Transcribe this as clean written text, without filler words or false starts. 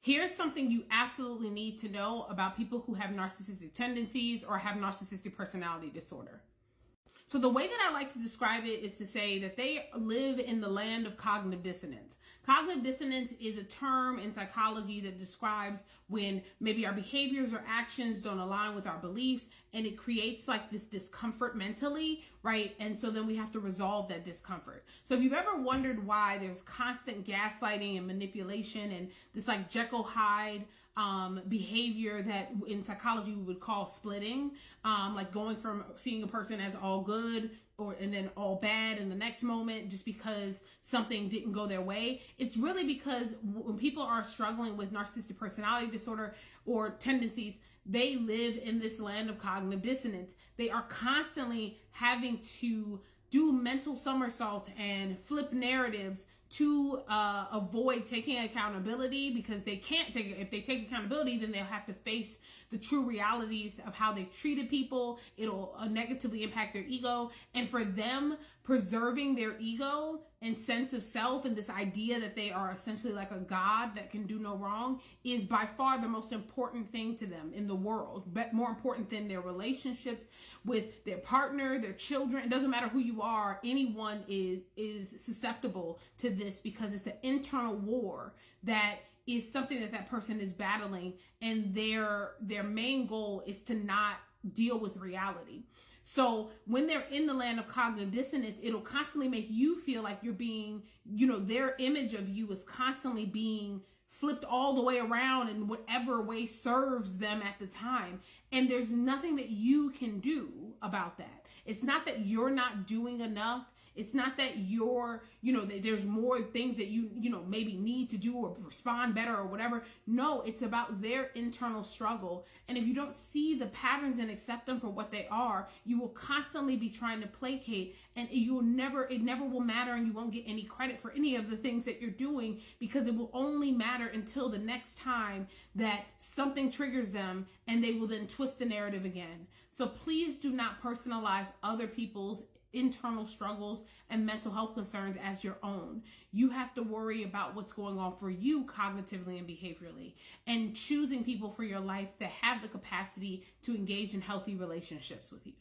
Here's something you absolutely need to know about people who have narcissistic tendencies or have narcissistic personality disorder. So the way that I like to describe it is to say that they live in the land of cognitive dissonance. Cognitive dissonance is a term in psychology that describes when maybe our behaviors or actions don't align with our beliefs, and it creates like this discomfort mentally, right? And so then we have to resolve that discomfort. So if you've ever wondered why there's constant gaslighting and manipulation and this like Jekyll Hyde behavior that in psychology we would call splitting, like going from seeing a person as all good and then all bad in the next moment just because something didn't go their way. It's really because when people are struggling with narcissistic personality disorder or tendencies, they live in this land of cognitive dissonance. They are constantly having to do mental somersaults and flip narratives to avoid taking accountability, because they can't take it. If they take accountability, then they'll have to face the true realities of how they treated people. It'll negatively impact their ego. And for them, preserving their ego and sense of self and this idea that they are essentially like a god that can do no wrong is by far the most important thing to them in the world, but more important than their relationships with their partner, their children. It doesn't matter who you are. Anyone is susceptible to this, because it's an internal war that is something that person is battling, and their main goal is to not deal with reality. So when they're in the land of cognitive dissonance, it'll constantly make you feel like you're being, their image of you is constantly being flipped all the way around in whatever way serves them at the time. And there's nothing that you can do about that. It's not that you're not doing enough. It's not that you're, that there's more things that you maybe need to do or respond better or whatever. No, it's about their internal struggle. And if you don't see the patterns and accept them for what they are, you will constantly be trying to placate, and it never will matter, and you won't get any credit for any of the things that you're doing, because it will only matter until the next time that something triggers them, and they will then twist the narrative again. So please do not personalize other people's internal struggles and mental health concerns as your own. You have to worry about what's going on for you cognitively and behaviorally, and choosing people for your life that have the capacity to engage in healthy relationships with you.